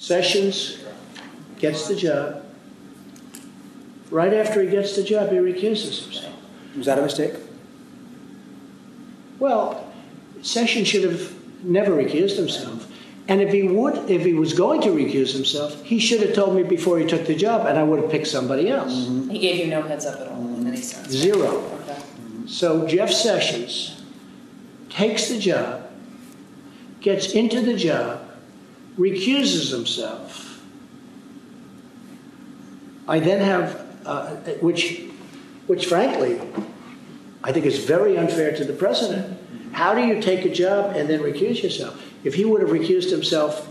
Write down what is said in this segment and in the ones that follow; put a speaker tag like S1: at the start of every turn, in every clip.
S1: Sessions gets the job. Right after he gets the job, he recuses himself.
S2: Was that a mistake?
S1: Well, Sessions should have never recused himself. And if he was going to recuse himself, he should have told me before he took the job, and I would have picked somebody else.
S3: Mm-hmm. He gave you no heads up at all in any sense?
S1: Zero.
S3: Okay.
S1: So Jeff Sessions takes the job, gets into the job, recuses himself. I then have, which frankly, I think is very unfair to the president. How do you take a job and then recuse yourself? If he would have recused himself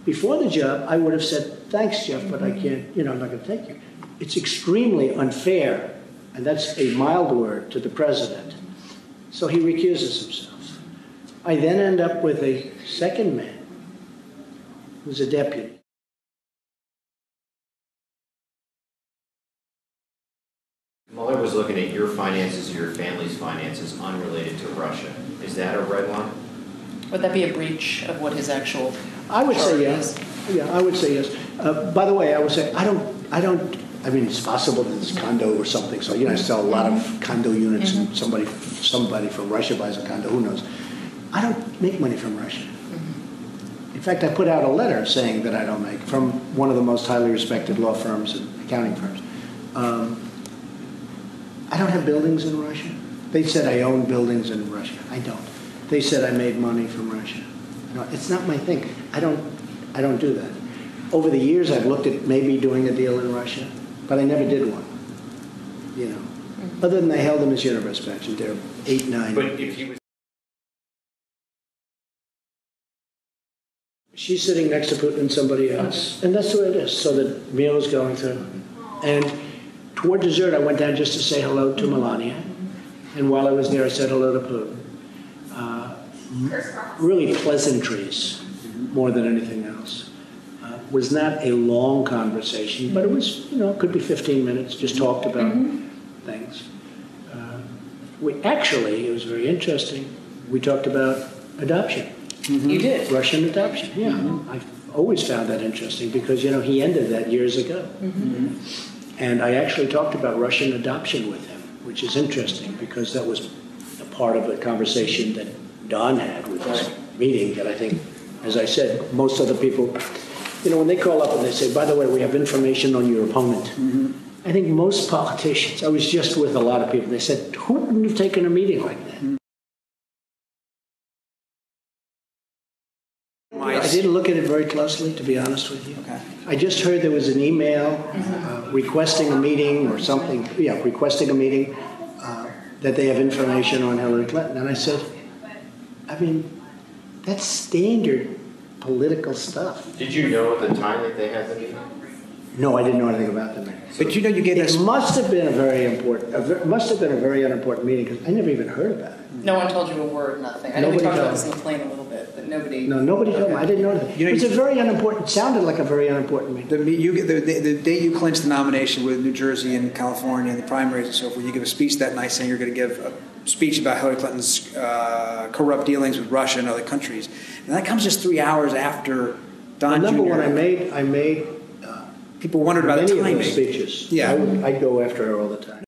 S1: before the job, I would have said, thanks, Jeff, but I can't, I'm not going to take you. It's extremely unfair, and that's a mild word, to the president. So he recuses himself. I then end up with a second man who's a deputy.
S4: Mueller was looking at your finances, your family's finances, unrelated to Russia. Is that a red line?
S3: Would that be a breach of what his actual
S1: I would say
S3: yes.
S1: Yeah, I would say yes. By the way, I would say I mean, it's possible that it's condo or something. So, I sell a lot of condo units, and somebody from Russia buys a condo, who knows? I don't make money from Russia. In fact, I put out a letter saying that I don't make, from one of the most highly respected law firms and accounting firms. I don't have buildings in Russia. They said I own buildings in Russia. I don't. They said I made money from Russia. No, it's not my thing. I don't do that. Over the years, I've looked at maybe doing a deal in Russia, but I never did one. Other than I held them as universe pensions. They're 8, 9.
S4: But if he was...
S1: She's sitting next to Putin and somebody else, and that's the way it is. So the meal is going through, and toward dessert, I went down just to say hello to Melania, and while I was there, I said hello to Putin. Really pleasantries, more than anything else. Was not a long conversation, but it was, could be 15 minutes, just talked about things. It was very interesting. We talked about adoption.
S3: You did?
S1: Russian adoption, yeah. I've always found that interesting because, he ended that years ago. And I actually talked about Russian adoption with him, which is interesting because that was a part of the conversation that Don had with this meeting that I think, as I said, most other people, when they call up and they say, by the way, we have information on your opponent. I think most politicians, I was just with a lot of people, they said, who wouldn't have taken a meeting like that? I didn't look at it very closely, to be honest with you.
S2: Okay.
S1: I just heard there was an email requesting a meeting or something, requesting a meeting that they have information on Hillary Clinton. And I said, that's standard political stuff.
S4: Did you know at the time that they had the meeting?
S1: No, I didn't know anything about the meeting.
S2: But you gave us...
S1: It must have been a very unimportant meeting because I never even heard about it.
S3: No one told you a word, nothing. I know we talked about this in the plane a little bit, but nobody...
S1: No, nobody told me. I didn't know anything. It was a very unimportant, sounded like a very unimportant meeting.
S2: The day you clinched the nomination with New Jersey and California and the primaries and so forth, you give a speech that night saying you're going to give a speech about Hillary Clinton's corrupt dealings with Russia and other countries. And that comes just 3 hours after Don Jr.
S1: Number one, I made
S2: people wondered about the timing.
S1: Many of the speeches.
S2: Yeah.
S1: I'd go after her all the time.